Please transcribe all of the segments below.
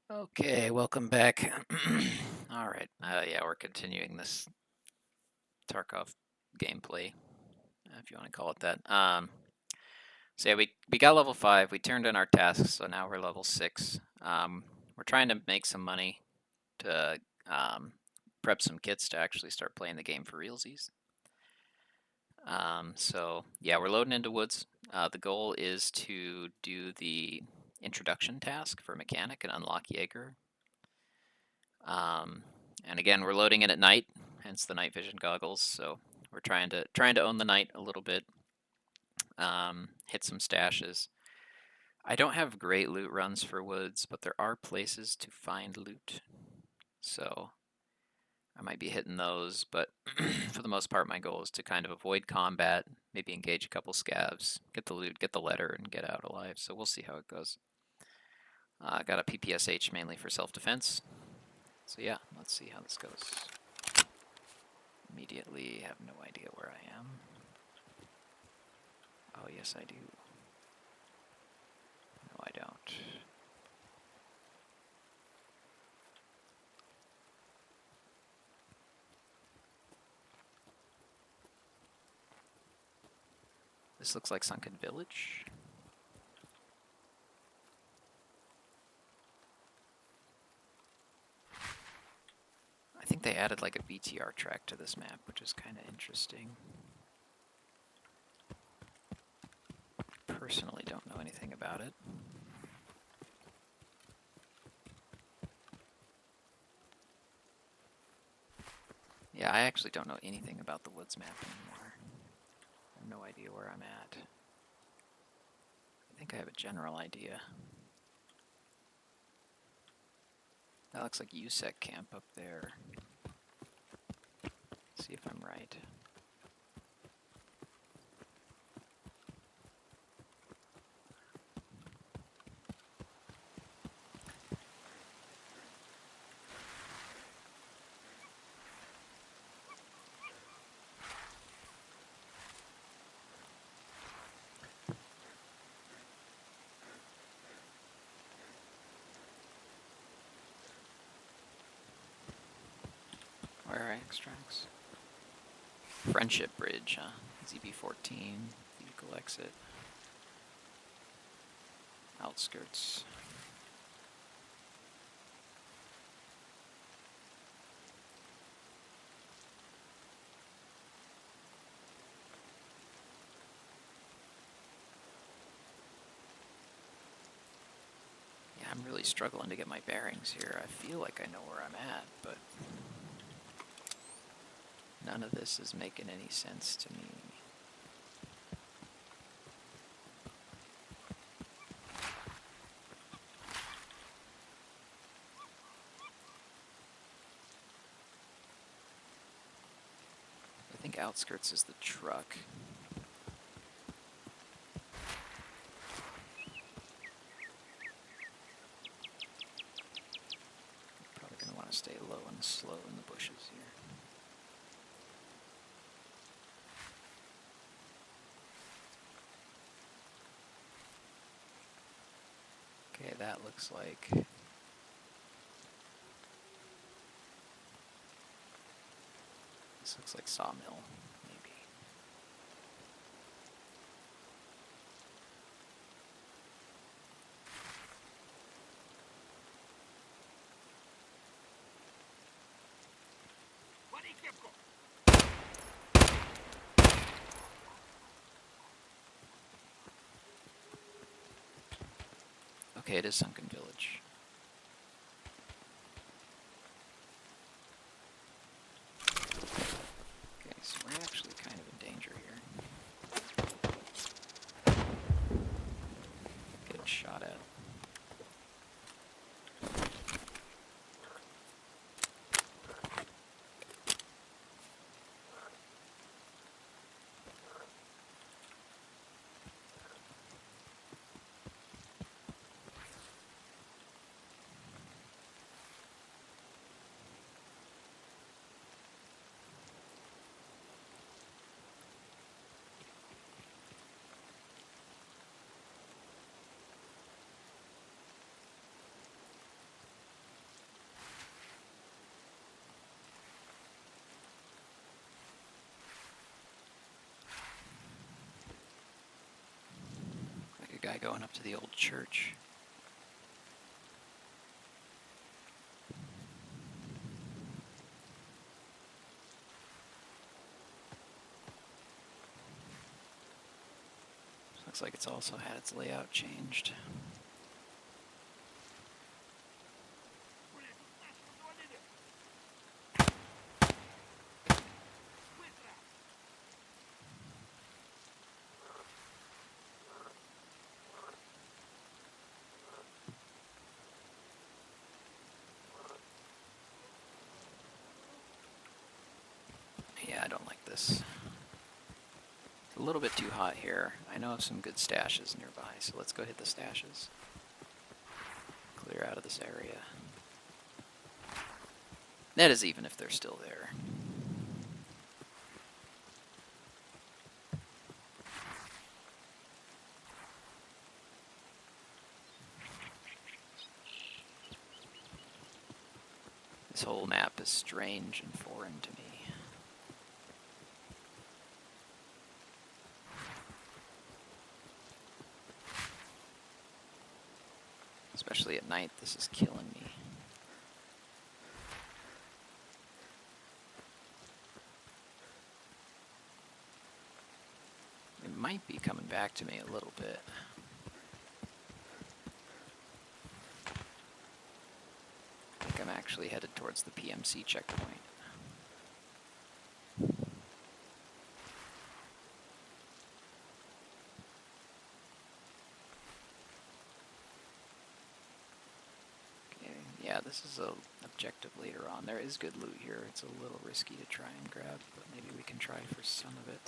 Okay, welcome back. All right, yeah, we're continuing this Tarkov gameplay, if you want to call it that. So yeah, we got level 5. We turned in our tasks, so now we're level 6. We're trying to make some money to prep some kits to actually start playing the game for realsies. So yeah, we're loading into woods. The goal is to do the introduction task for mechanic and unlock Jaeger. Um, and again, we're loading it at night, hence the night vision goggles. So we're trying to own the night a little bit. Hit some stashes. I don't have great loot runs for woods, but there are places to find loot. So I might be hitting those, but for the most part, my goal is to kind of avoid combat, maybe engage a couple scavs, get the loot, get the letter, and get out alive. So we'll see how it goes. I got a PPSH mainly for self-defense. So yeah, let's see how this goes. Immediately have no idea where I am. Oh, yes, I do. No, I don't. This looks like Sunken Village. I think they added like a VTR track to this map, which is kind of interesting. Personally don't know anything about it. Yeah, I actually don't know anything about the woods map anymore. I have no idea where I'm at. I think I have a general idea. That looks like USEC camp up there. See if I'm right. Where are extracts? Friendship Bridge, huh? ZB14, vehicle exit. Outskirts. Yeah, I'm really struggling to get my bearings here. I feel like I know where I'm at, but none of this is making any sense to me. I think outskirts is the truck. Probably going to want to stay low and slow in the bushes here. Okay, that looks like... This looks like Sawmill, maybe. Okay, it is Sunken Village. Okay, so we're actually kind of in danger here. Getting shot at. guy going up to the old church. Looks like it's also had its layout changed. Yeah, I don't like this. It's a little bit too hot here. I know of some good stashes nearby, so let's go hit the stashes. Clear out of this area. That is even if they're still there. This whole map is strange and foreign to me. Especially at night, this is killing me. It might be coming back to me a little bit. I think I'm actually headed towards the PMC checkpoint. Yeah, this is an objective later on. There is good loot here. It's a little risky to try and grab, but maybe we can try for some of it.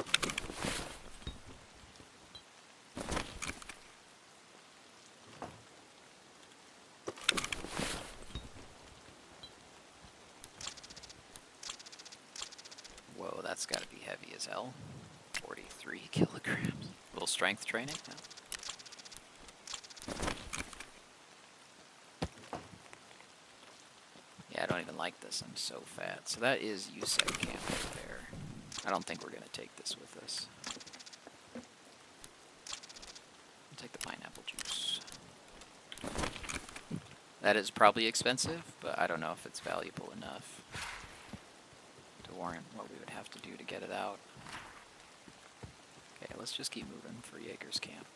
Whoa, that's got to be heavy as hell. 43 kilograms. A little strength training? No. Yeah, I don't even like this. I'm so fat. So that is USEC camp right there. I don't think we're going to take this with us. I'll take the pineapple juice. That is probably expensive, but I don't know if it's valuable enough to warrant what we would have to do to get it out. Okay, let's just keep moving for Jaeger's camp.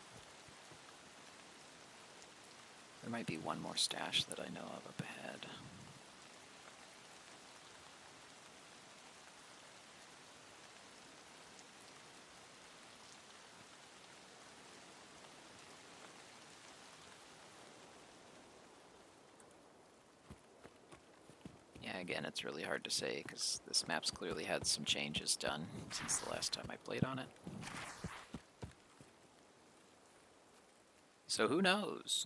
There might be one more stash that I know of up ahead. Yeah, again, it's really hard to say because this map's clearly had some changes done since the last time I played on it. So who knows?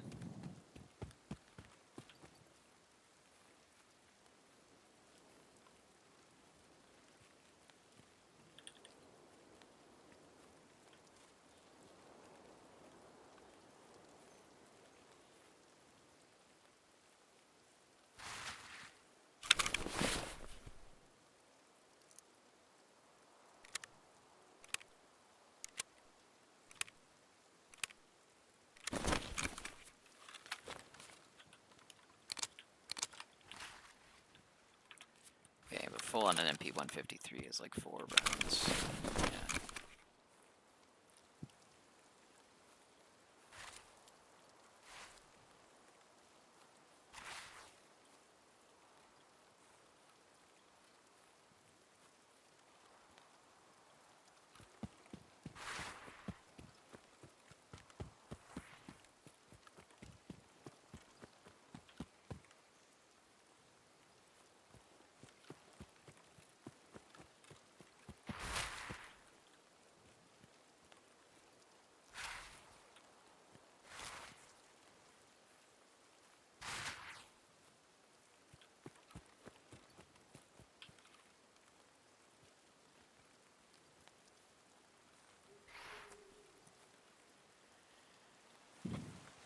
Okay, but full on an MP-153 is like 4 rounds. Yeah.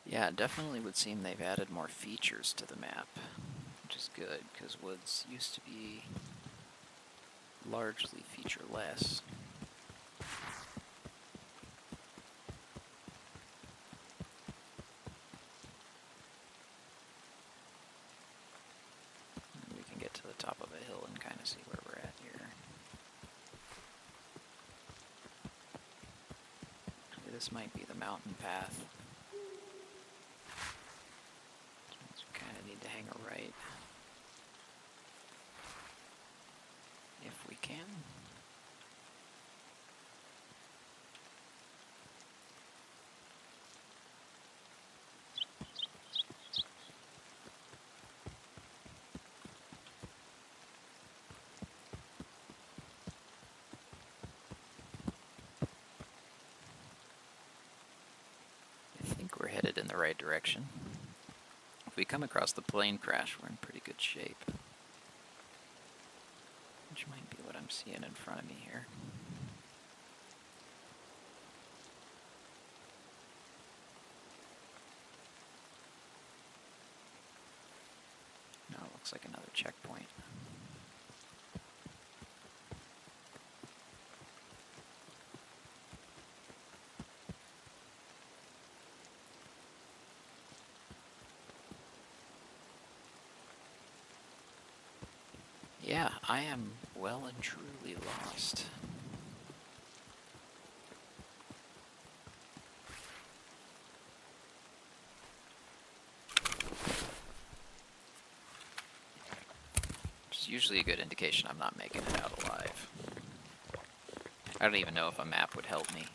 Yeah, it definitely would seem they've added more features to the map, which is good, because woods used to be largely featureless. top of a hill and kind of see where we're at here. This might be the mountain path. So we kind of need to hang a right. If we can. I think we're headed in the right direction. If we come across the plane crash, we're in pretty good shape. Which might be what I'm seeing in front of me here. No, it looks like another checkpoint. Yeah, I am well and truly lost. Which is usually a good indication I'm not making it out alive. I don't even know if a map would help me.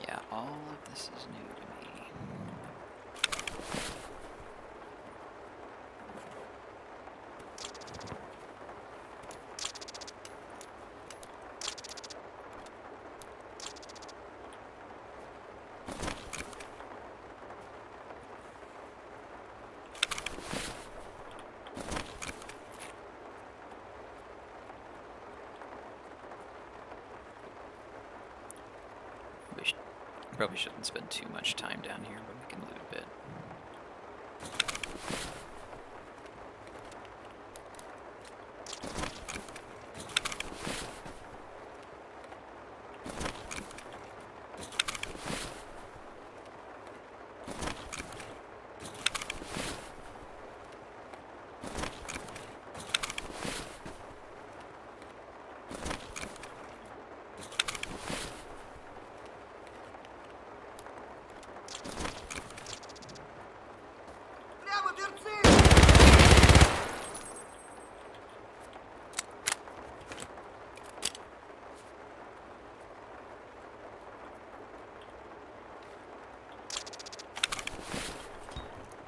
Yeah, all of this is new to me. Probably shouldn't spend too much time down here, but we can loot a bit.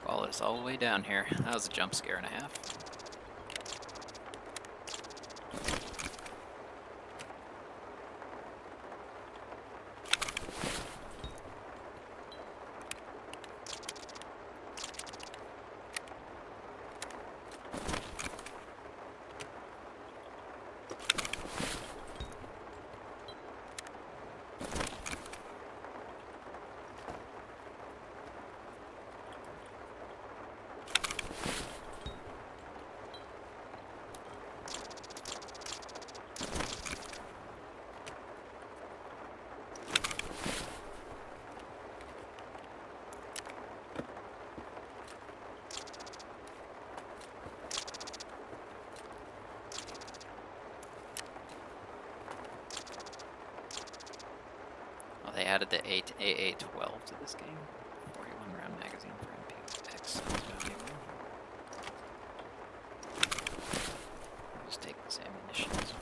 Followed us all the way down here. That was a jump scare and a half. They added the AA-12 to this game. 41 round magazine for MPX sounds valuable. I'll just take this ammunition as well.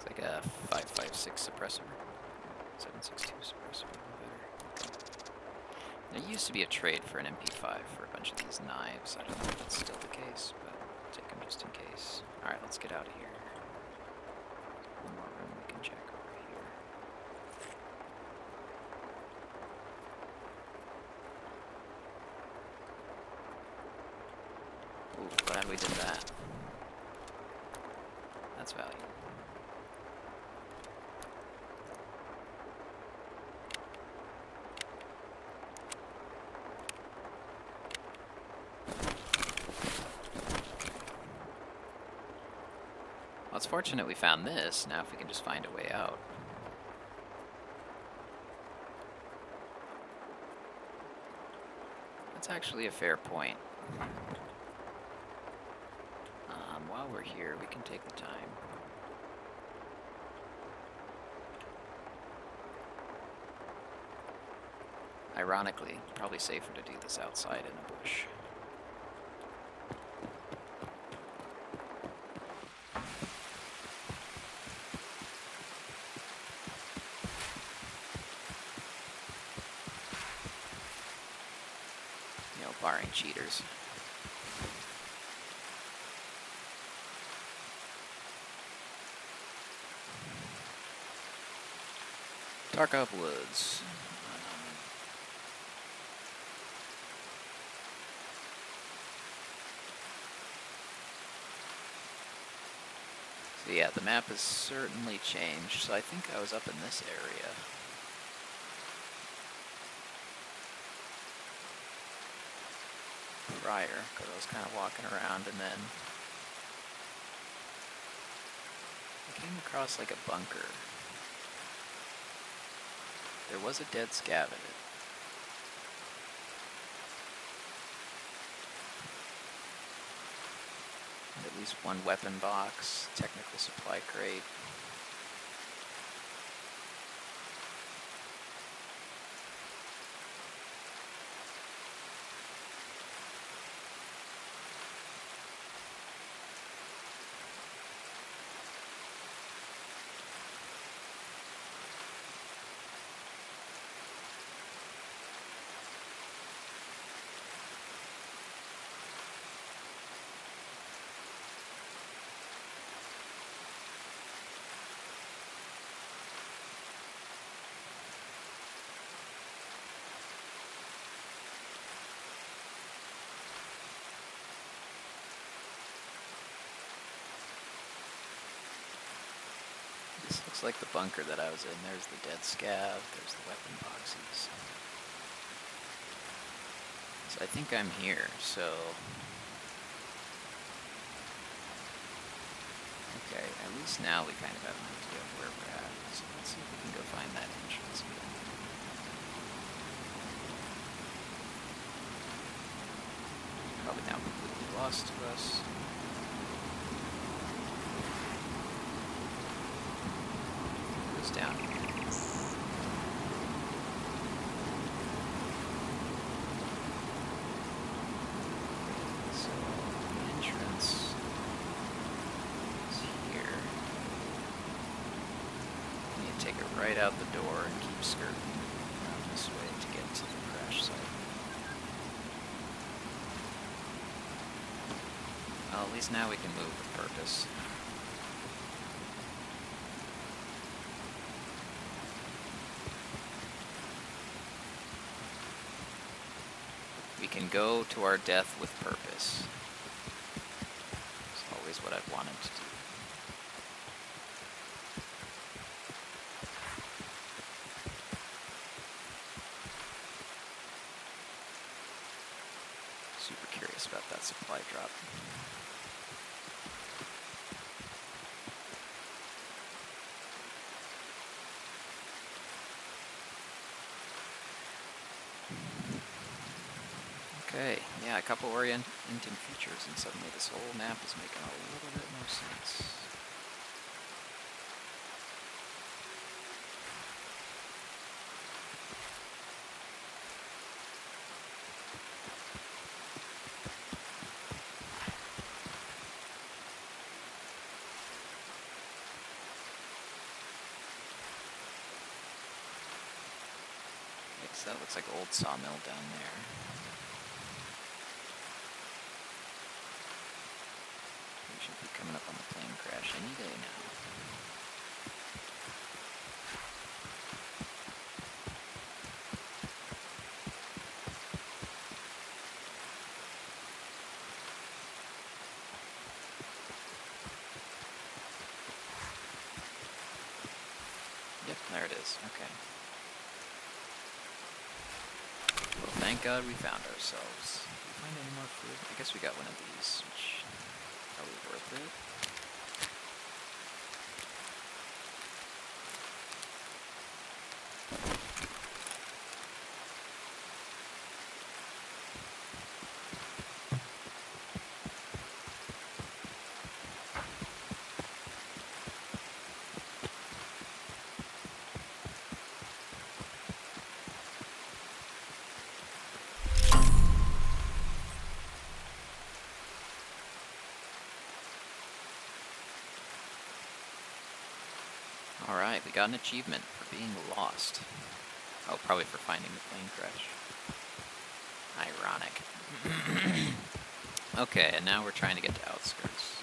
Like a 5.56 suppressor, 7.62 suppressor, better. There used to be a trade for an MP5 for a bunch of these knives. I don't know if that's still the case, but I'll take them just in case. Alright, let's get out of here. One more room we can check over here. Ooh, glad we did that. That's valuable. Well, it's fortunate we found this. Now if we can just find a way out. That's actually a fair point. While we're here, we can take the time. Ironically, probably safer to do this outside in a bush. You know, barring cheaters. Tarkov Woods. So yeah, the map has certainly changed. So I think I was up in this area. Prior, because I was kind of walking around, and then I came across like a bunker. There was a dead scav in it. And at least one weapon box, technical supply crate. This looks like the bunker that I was in. There's the dead scav, there's the weapon boxes. So I think I'm here, so... Okay, at least now we kind of have an idea of where we're at. So let's see if we can go find that entrance again. Probably now completely lost to us. Down here. So the entrance is here. You need to take it right out the door and keep skirting around this way to get to the crash site. Well, at least now we can move with purpose. We can go to our death with purpose. It's always what I've wanted to do. Super curious about that supply drop. Okay, yeah, a couple oriented features, and suddenly this whole map is making a little bit more sense. So that looks like old sawmill down there. We should be coming up on the plane crash any day now. Yep, there it is. Okay. Well, thank God we found ourselves. Did we find any more food? I guess we got one of these, which is probably worth it. Alright, we got an achievement for being lost. Oh, probably for finding the plane crash. Ironic. Okay, and now we're trying to get to outskirts.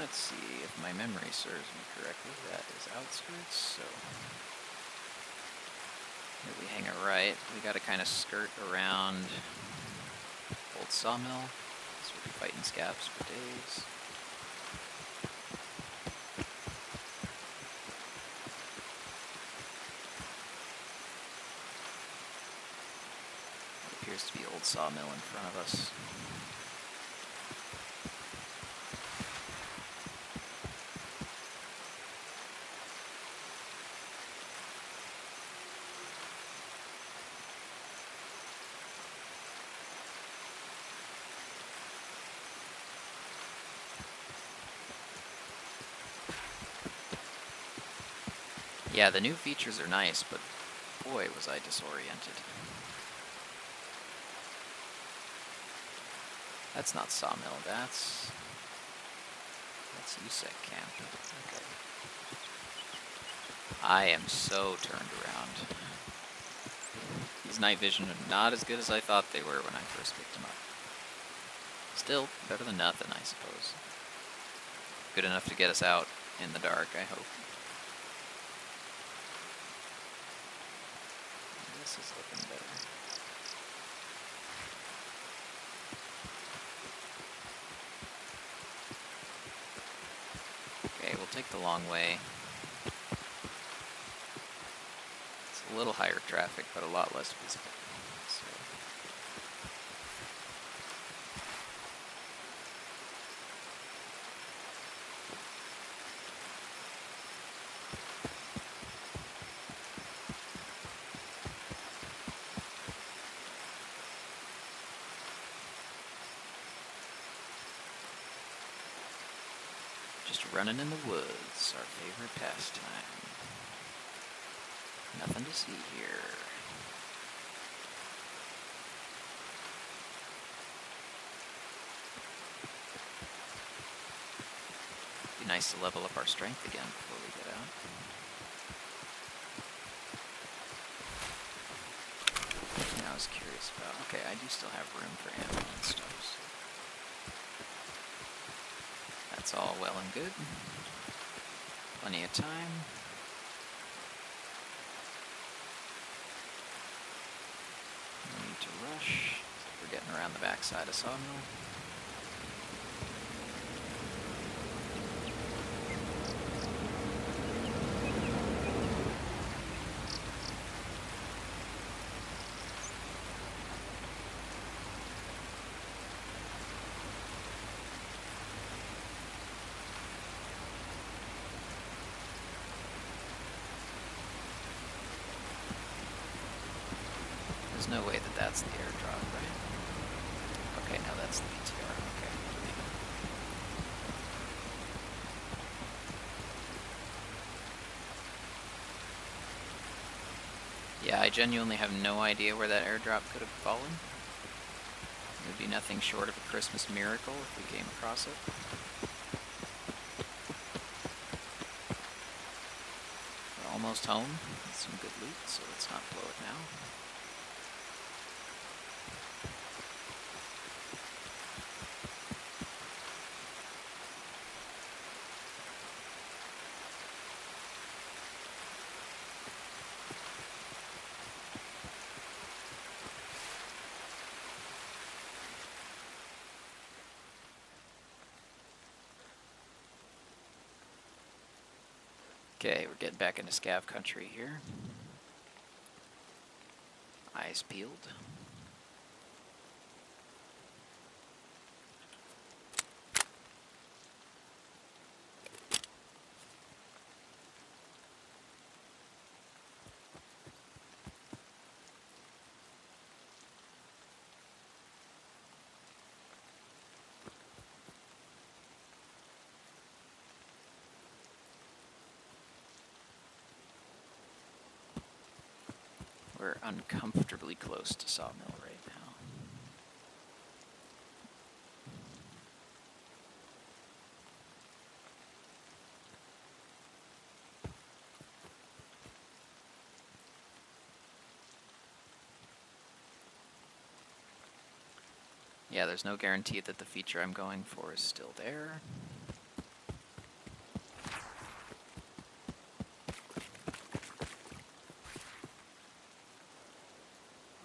Let's see, if my memory serves me correctly, that is outskirts, so here we hang a right. We gotta kind of skirt around old sawmill, so we'll be fighting scabs for days. What appears to be old sawmill in front of us. Yeah, the new features are nice, but boy, was I disoriented. That's not sawmill, that's USEC camp. Okay. I am so turned around. These night vision are not as good as I thought they were when I first picked them up. Still, better than nothing, I suppose. Good enough to get us out in the dark, I hope. This is looking better. Okay, we'll take the long way. It's a little higher traffic, but a lot less visible. So. Just running in the woods, our favorite pastime. Nothing to see here. Be nice to level up our strength again before we get out. I was curious about. Okay, I do still have room for ammo and stuff. So. That's all well and good. Plenty of time. No need to rush. We're getting around the backside of sawmill. There's no way that that's the airdrop, right? Okay, no, that's the BTR. Okay. Yeah, I genuinely have no idea where that airdrop could have fallen. It would be nothing short of a Christmas miracle if we came across it. We're almost home with some good loot, so let's not blow it now. Okay, we're getting back into scav country here. Eyes peeled. We're uncomfortably close to Sawmill right now. Yeah, there's no guarantee that the feature I'm going for is still there.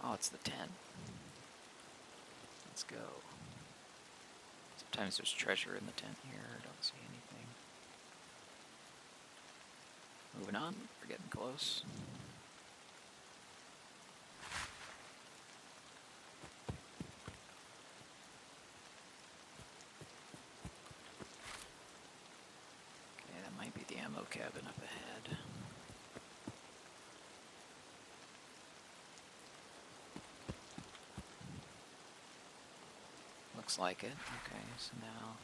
Oh, it's the 10. Let's go. Sometimes there's treasure in the tent here. I don't see anything. Moving on. We're getting close. Okay, that might be the ammo cabin up ahead. Looks like it. Okay, so now...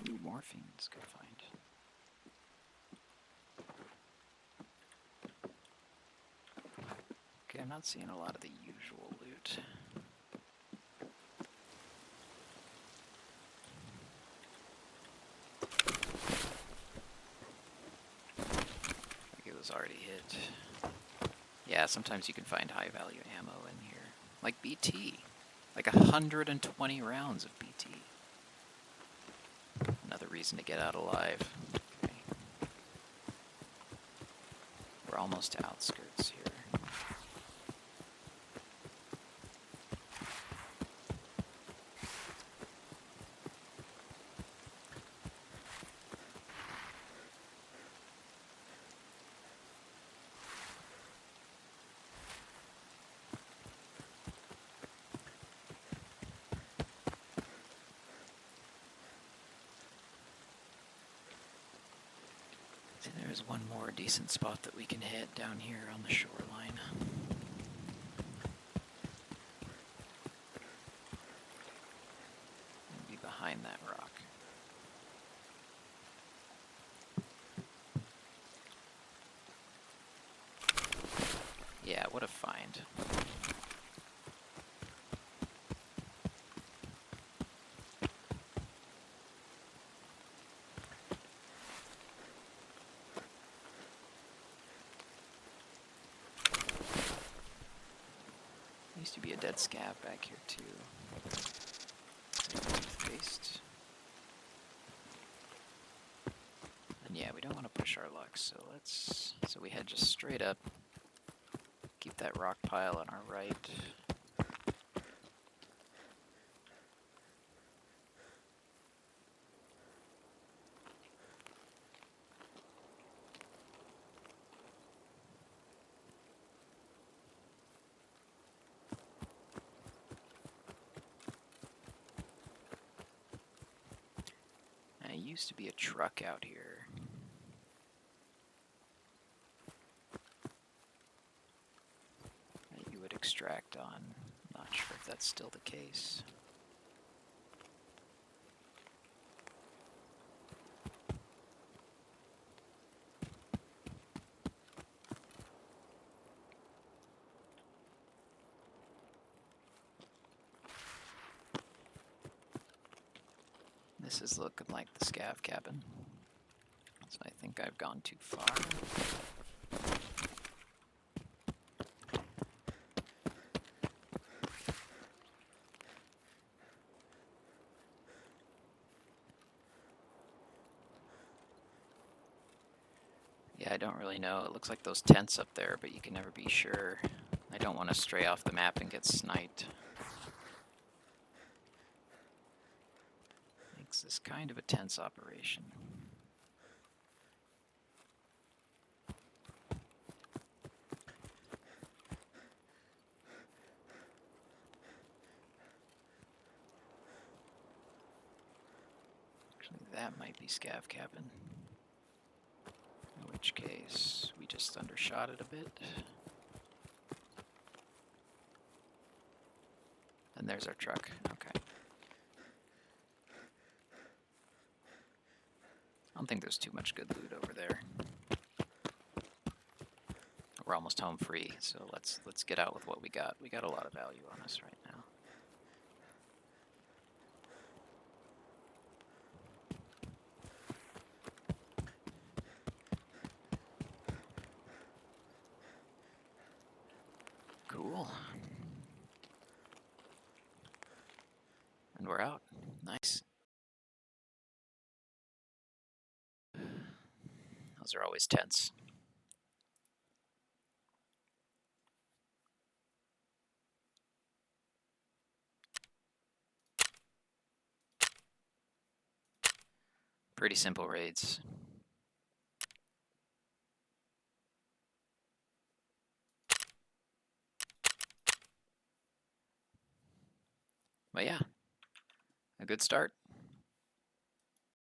Ooh, morphine's good find. Okay, I'm not seeing a lot of the usual loot. Like it was already hit. Yeah, sometimes you can find high value ammo in here. Like BT. Like 120 rounds of BT. Another reason to get out alive. Okay. We're almost to outskirts here. So there's one more decent spot that we can hit down here on the shoreline. Maybe behind that rock. Yeah, what a find. Used to be a dead scav back here too. Toothpaste. And yeah, we don't want to push our luck, so we head just straight up. Keep that rock pile on our right. There used to be a truck out here. That you would extract on. Not sure if that's still the case. This is looking like the scav cabin. So I think I've gone too far. Yeah, I don't really know. It looks like those tents up there, but you can never be sure. I don't want to stray off the map and get sniped. Makes this kind of a tense operation. Actually, that might be scav cabin. In which case, we just undershot it a bit. And there's our truck. Okay. I don't think there's too much good loot over there. We're almost home free, so let's get out with what we got. We got a lot of value on us right now. Cool. And we're out. Nice. Those are always tense. Pretty simple raids. But yeah, a good start.